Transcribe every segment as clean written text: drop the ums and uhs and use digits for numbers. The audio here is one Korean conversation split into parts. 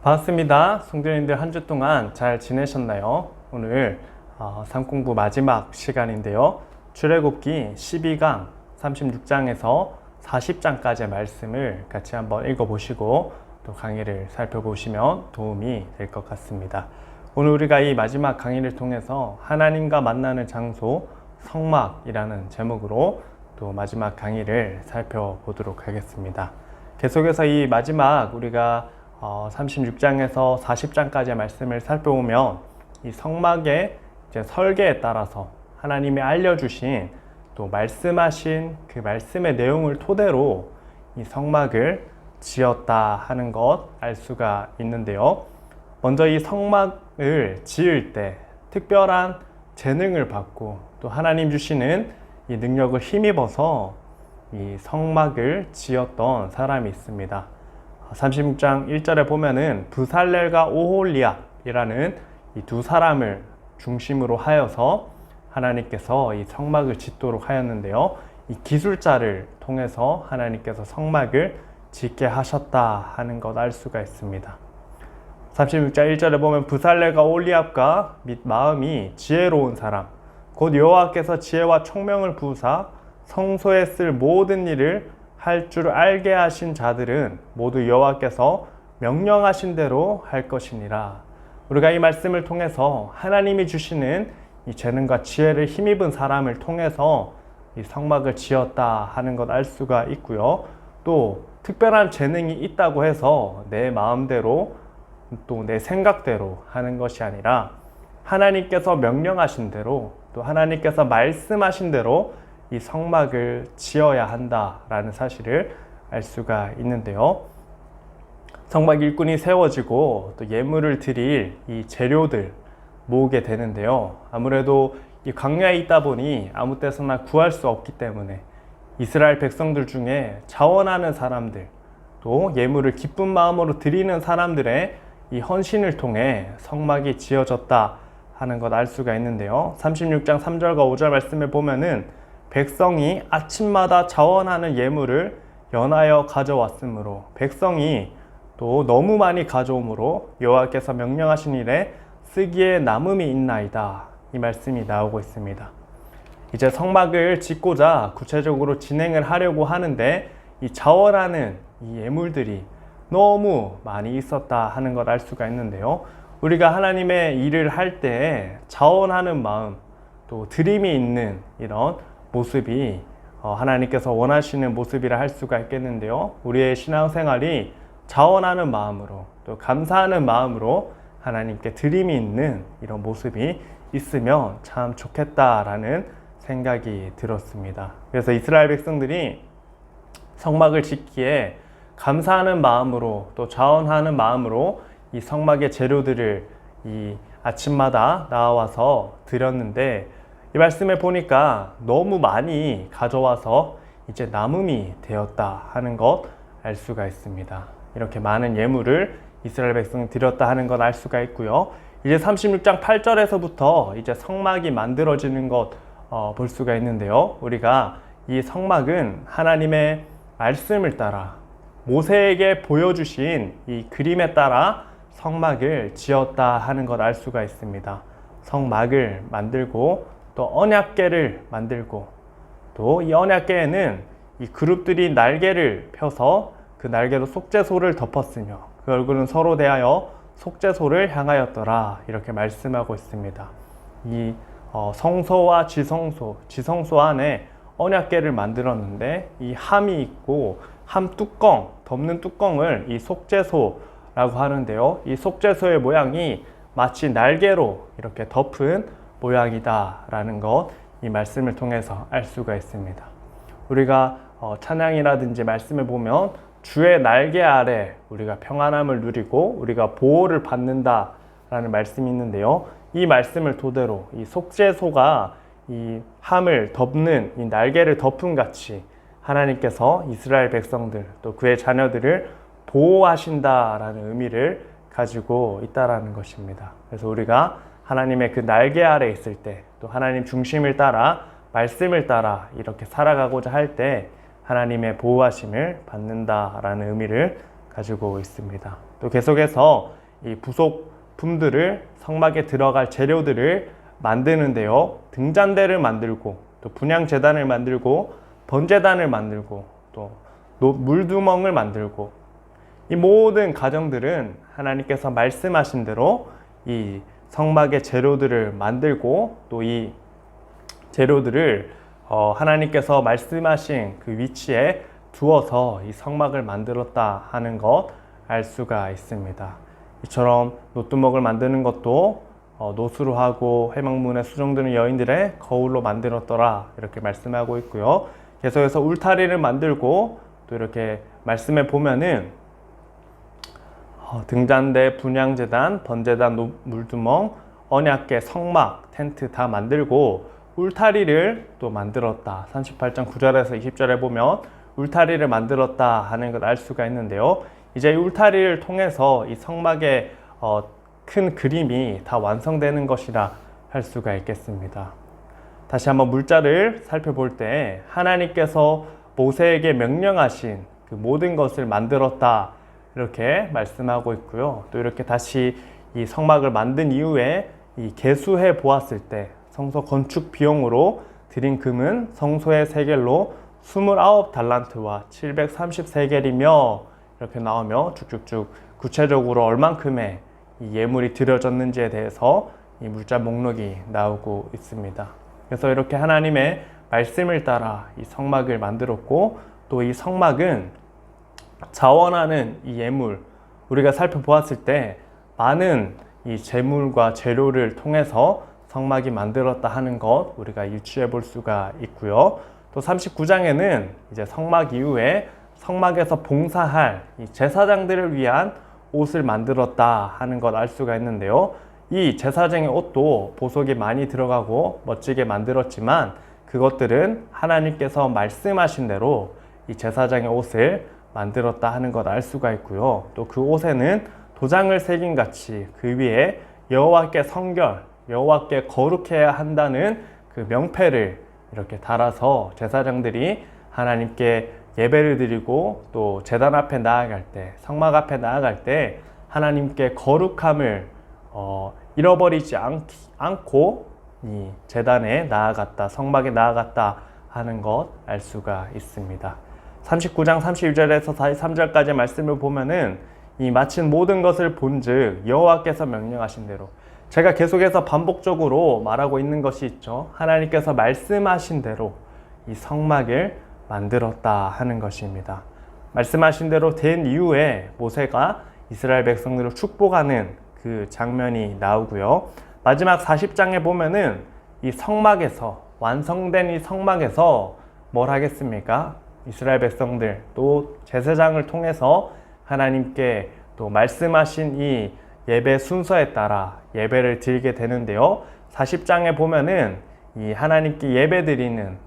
반갑습니다. 성도님들 한 주 동안 잘 지내셨나요? 오늘 삶 공부 마지막 시간인데요. 출애굽기 12강 36장에서 40장까지의 말씀을 같이 한번 읽어보시고 또 강의를 살펴보시면 도움이 될 것 같습니다. 오늘 우리가 이 마지막 강의를 통해서 하나님과 만나는 장소 성막이라는 제목으로 또 마지막 강의를 살펴보도록 하겠습니다. 계속해서 이 마지막 우리가 36장에서 40장까지의 말씀을 살펴보면 이 성막의 이제 설계에 따라서 하나님이 알려주신 또 말씀하신 그 말씀의 내용을 토대로 이 성막을 지었다 하는 것 알 수가 있는데요. 먼저 이 성막을 지을 때 특별한 재능을 받고 또 하나님 주시는 이 능력을 힘입어서 이 성막을 지었던 사람이 있습니다. 36장 1절에 보면은 브살렐과 오홀리압이라는 이 두 사람을 중심으로 하여서 하나님께서 이 성막을 짓도록 하였는데요. 이 기술자를 통해서 하나님께서 성막을 짓게 하셨다 하는 것 알 수가 있습니다. 36장 1절에 보면 브살렐과 오홀리압과 및 마음이 지혜로운 사람 곧 여호와께서 지혜와 총명을 부으사 성소에 쓸 모든 일을 할 줄 알게 하신 자들은 모두 여호와께서 명령하신 대로 할 것이니라. 우리가 이 말씀을 통해서 하나님이 주시는 이 재능과 지혜를 힘입은 사람을 통해서 이 성막을 지었다 하는 것 알 수가 있고요. 또 특별한 재능이 있다고 해서 내 마음대로 또 내 생각대로 하는 것이 아니라 하나님께서 명령하신 대로 또 하나님께서 말씀하신 대로 이 성막을 지어야 한다라는 사실을 알 수가 있는데요. 성막 일꾼이 세워지고 또 예물을 드릴 이 재료들 모으게 되는데요. 아무래도 이 광야에 있다 보니 아무 때서나 구할 수 없기 때문에 이스라엘 백성들 중에 자원하는 사람들 또 예물을 기쁜 마음으로 드리는 사람들의 이 헌신을 통해 성막이 지어졌다 하는 것 알 수가 있는데요. 36장 3절과 5절 말씀을 보면은 백성이 아침마다 자원하는 예물을 연하여 가져왔으므로 백성이 또 너무 많이 가져오므로 여호와께서 명령하신 일에 쓰기에 남음이 있나이다. 이 말씀이 나오고 있습니다. 이제 성막을 짓고자 구체적으로 진행을 하려고 하는데 이 자원하는 이 예물들이 너무 많이 있었다 하는 걸 알 수가 있는데요. 우리가 하나님의 일을 할 때 자원하는 마음 또 드림이 있는 이런 모습이 하나님께서 원하시는 모습이라 할 수가 있겠는데요. 우리의 신앙생활이 자원하는 마음으로 또 감사하는 마음으로 하나님께 드림이 있는 이런 모습이 있으면 참 좋겠다라는 생각이 들었습니다. 그래서 이스라엘 백성들이 성막을 짓기에 감사하는 마음으로 또 자원하는 마음으로 이 성막의 재료들을 이 아침마다 나와서 드렸는데 이 말씀을 보니까 너무 많이 가져와서 이제 남음이 되었다 하는 것 알 수가 있습니다. 이렇게 많은 예물을 이스라엘 백성이 드렸다 하는 것 알 수가 있고요. 이제 36장 8절에서부터 이제 성막이 만들어지는 것 볼 수가 있는데요. 우리가 이 성막은 하나님의 말씀을 따라 모세에게 보여주신 이 그림에 따라 성막을 지었다 하는 것 알 수가 있습니다. 성막을 만들고 또 언약궤를 만들고 또 이 언약궤에는 이 그룹들이 날개를 펴서 그 날개로 속죄소를 덮었으며 그 얼굴은 서로 대하여 속죄소를 향하였더라 이렇게 말씀하고 있습니다. 이 성소와 지성소 안에 언약궤를 만들었는데 이 함이 있고 함 뚜껑, 덮는 뚜껑을 이 속죄소라고 하는데요. 이 속죄소의 모양이 마치 날개로 이렇게 덮은 모양이다라는 것, 이 말씀을 통해서 알 수가 있습니다. 우리가 찬양이라든지 말씀을 보면 주의 날개 아래 우리가 평안함을 누리고 우리가 보호를 받는다라는 말씀이 있는데요. 이 말씀을 토대로 이 속죄소가 이 함을 덮는 이 날개를 덮음 같이 하나님께서 이스라엘 백성들 또 그의 자녀들을 보호하신다라는 의미를 가지고 있다라는 것입니다. 그래서 우리가 하나님의 그 날개 아래 있을 때 또 하나님 중심을 따라 말씀을 따라 이렇게 살아가고자 할 때 하나님의 보호하심을 받는다라는 의미를 가지고 있습니다. 또 계속해서 이 부속품들을 성막에 들어갈 재료들을 만드는데요. 등잔대를 만들고 또 분향제단을 만들고 번제단을 만들고 또 물두멍을 만들고 이 모든 과정들은 하나님께서 말씀하신 대로 이 성막의 재료들을 만들고 또 이 재료들을 하나님께서 말씀하신 그 위치에 두어서 이 성막을 만들었다 하는 것 알 수가 있습니다. 이처럼 노뚜먹을 만드는 것도 노수로 하고 회막문에 수종드는 여인들의 거울로 만들었더라 이렇게 말씀하고 있고요. 계속해서 울타리를 만들고 또 이렇게 말씀에 보면은 등잔대, 분향제단, 번제단, 물두멍, 언약궤, 성막, 텐트 다 만들고 울타리를 또 만들었다. 38장 9절에서 20절에 보면 울타리를 만들었다 하는 걸 알 수가 있는데요. 이제 이 울타리를 통해서 이 성막의 큰 그림이 다 완성되는 것이라 할 수가 있겠습니다. 다시 한번 물자를 살펴볼 때 하나님께서 모세에게 명령하신 그 모든 것을 만들었다 이렇게 말씀하고 있고요. 또 이렇게 다시 이 성막을 만든 이후에 이 계수해 보았을 때 성소 건축 비용으로 들인 금은 성소의 세겔로 29달란트와 733세겔이며 이렇게 나오며 쭉쭉쭉 구체적으로 얼만큼의 이 예물이 드려졌는지에 대해서 이 물자 목록이 나오고 있습니다. 그래서 이렇게 하나님의 말씀을 따라 이 성막을 만들었고 또 이 성막은 자원하는 이 예물 우리가 살펴보았을 때 많은 이 재물과 재료를 통해서 성막이 만들었다 하는 것 우리가 유추해 볼 수가 있고요. 또 39장에는 이제 성막 이후에 성막에서 봉사할 이 제사장들을 위한 옷을 만들었다 하는 걸 알 수가 있는데요. 이 제사장의 옷도 보석이 많이 들어가고 멋지게 만들었지만 그것들은 하나님께서 말씀하신 대로 이 제사장의 옷을 만들었다 하는 걸 알 수가 있고요. 또 그 옷에는 도장을 새긴 같이 그 위에 여호와께 성결, 여호와께 거룩해야 한다는 그 명패를 이렇게 달아서 제사장들이 하나님께 예배를 드리고 또 제단 앞에 나아갈 때, 성막 앞에 나아갈 때 하나님께 거룩함을 잃어버리지 않고 이 제단에 나아갔다, 성막에 나아갔다 하는 것 알 수가 있습니다. 39장 32절에서 43절까지 말씀을 보면은 이 마친 모든 것을 본즉 여호와께서 명령하신 대로 제가 계속해서 반복적으로 말하고 있는 것이 있죠. 하나님께서 말씀하신 대로 이 성막을 만들었다 하는 것입니다. 말씀하신 대로 된 이후에 모세가 이스라엘 백성들을 축복하는 그 장면이 나오고요. 마지막 40장에 보면은 이 성막에서 완성된 이 성막에서 뭘 하겠습니까? 이스라엘 백성들 또 제사장을 통해서 하나님께 또 말씀하신 이 예배 순서에 따라 예배를 드리게 되는데요. 40장에 보면은 이 하나님께 예배 드리는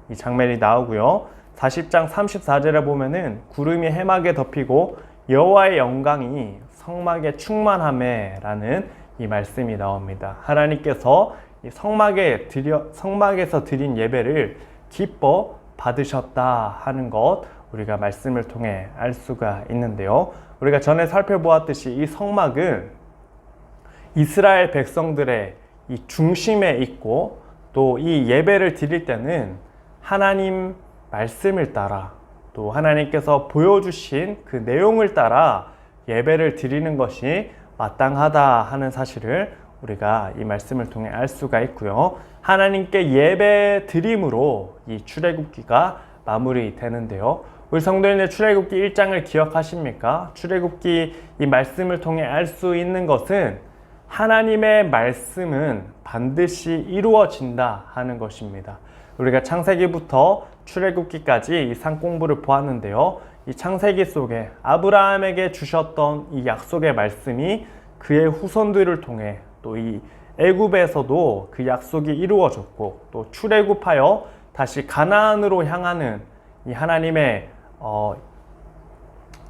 이 장면이 나오고요. 40장 34절에 보면은 구름이 해막에 덮이고 여호와의 영광이 성막에 충만하매라는 이 말씀이 나옵니다. 하나님께서 이 성막에서 드린 예배를 기뻐 받으셨다 하는 것 우리가 말씀을 통해 알 수가 있는데요. 우리가 전에 살펴보았듯이 이 성막은 이스라엘 백성들의 이 중심에 있고 또 이 예배를 드릴 때는 하나님 말씀을 따라 또 하나님께서 보여주신 그 내용을 따라 예배를 드리는 것이 마땅하다 하는 사실을 우리가 이 말씀을 통해 알 수가 있고요. 하나님께 예배 드림으로 이 출애굽기가 마무리되는데요. 우리 성도님들 출애굽기 1장을 기억하십니까? 출애굽기 이 말씀을 통해 알 수 있는 것은 하나님의 말씀은 반드시 이루어진다 하는 것입니다. 우리가 창세기부터 출애굽기까지 이 산공부를 보았는데요. 이 창세기 속에 아브라함에게 주셨던 이 약속의 말씀이 그의 후손들을 통해 또 이 애굽에서도 그 약속이 이루어졌고 또 출애굽하여 다시 가나안으로 향하는 이 하나님의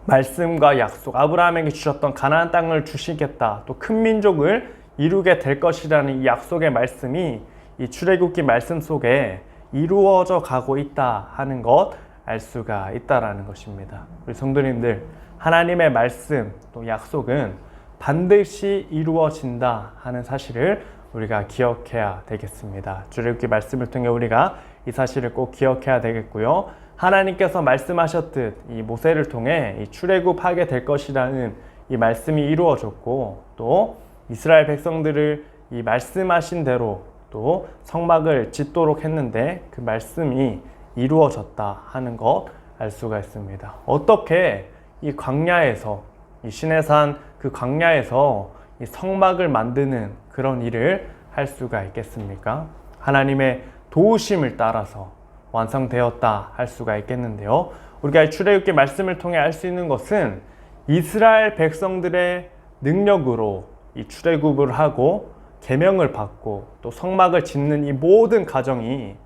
말씀과 약속, 아브라함에게 주셨던 가나안 땅을 주시겠다, 또 큰 민족을 이루게 될 것이라는 이 약속의 말씀이 이 출애굽기 말씀 속에 이루어져 가고 있다 하는 것 알 수가 있다라는 것입니다. 우리 성도님들, 하나님의 말씀 또 약속은 반드시 이루어진다 하는 사실을 우리가 기억해야 되겠습니다. 출애굽기 말씀을 통해 우리가 이 사실을 꼭 기억해야 되겠고요. 하나님께서 말씀하셨듯 이 모세를 통해 이 출애굽하게 될 것이라는 이 말씀이 이루어졌고, 또 이스라엘 백성들을 이 말씀하신 대로 또 성막을 짓도록 했는데 그 말씀이 이루어졌다 하는 것 알 수가 있습니다. 어떻게 이 광야에서, 이 시내산 그 광야에서 이 성막을 만드는 그런 일을 할 수가 있겠습니까? 하나님의 도우심을 따라서 완성되었다 할 수가 있겠는데요. 우리가 이 출애굽기 말씀을 통해 알 수 있는 것은 이스라엘 백성들의 능력으로 이 출애굽을 하고 계명을 받고 또 성막을 짓는 이 모든 과정이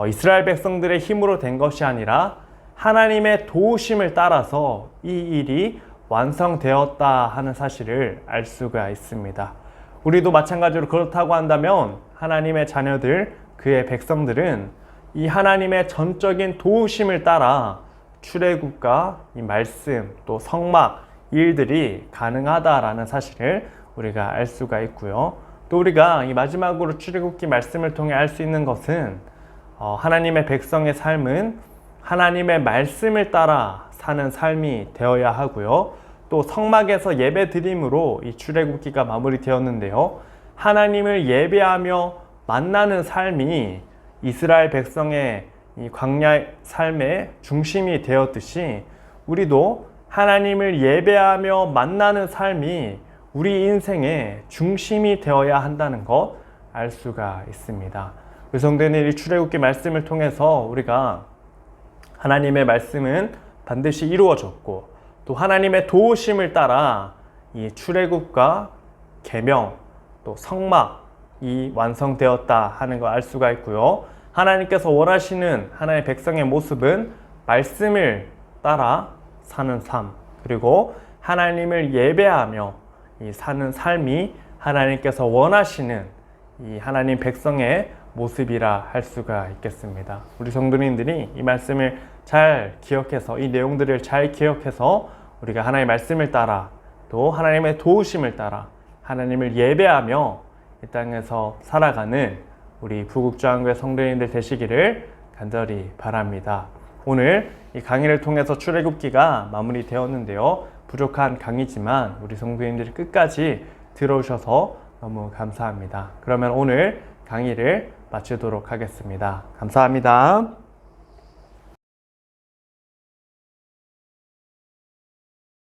이스라엘 백성들의 힘으로 된 것이 아니라 하나님의 도우심을 따라서 이 일이 완성되었다 하는 사실을 알 수가 있습니다. 우리도 마찬가지로 그렇다고 한다면 하나님의 자녀들, 그의 백성들은 이 하나님의 전적인 도우심을 따라 출애굽과 이 말씀 또 성막 일들이 가능하다라는 사실을 우리가 알 수가 있고요. 또 우리가 이 마지막으로 출애굽기 말씀을 통해 알 수 있는 것은 하나님의 백성의 삶은 하나님의 말씀을 따라 사는 삶이 되어야 하고요. 또 성막에서 예배 드림으로 이 출애굽기가 마무리되었는데요. 하나님을 예배하며 만나는 삶이 이스라엘 백성의 이 광야 삶의 중심이 되었듯이 우리도 하나님을 예배하며 만나는 삶이 우리 인생의 중심이 되어야 한다는 것 알 수가 있습니다. 성도님, 이 출애굽기 말씀을 통해서 우리가 하나님의 말씀은 반드시 이루어졌고 또 하나님의 도우심을 따라 이 출애굽과 계명 또 성막이 완성되었다 하는 걸 알 수가 있고요. 하나님께서 원하시는 하나님의 백성의 모습은 말씀을 따라 사는 삶, 그리고 하나님을 예배하며 이 사는 삶이 하나님께서 원하시는 이 하나님 백성의 모습이라 할 수가 있겠습니다. 우리 성도님들이 이 말씀을 잘 기억해서, 이 내용들을 잘 기억해서 우리가 하나님의 말씀을 따라 또 하나님의 도우심을 따라 하나님을 예배하며 이 땅에서 살아가는 우리 부국주한교회 성도님들 되시기를 간절히 바랍니다. 오늘 이 강의를 통해서 출애굽기가 마무리되었는데요. 부족한 강의지만 우리 성도님들이 끝까지 들어오셔서 너무 감사합니다. 그러면 오늘 강의를 마치도록 하겠습니다. 감사합니다.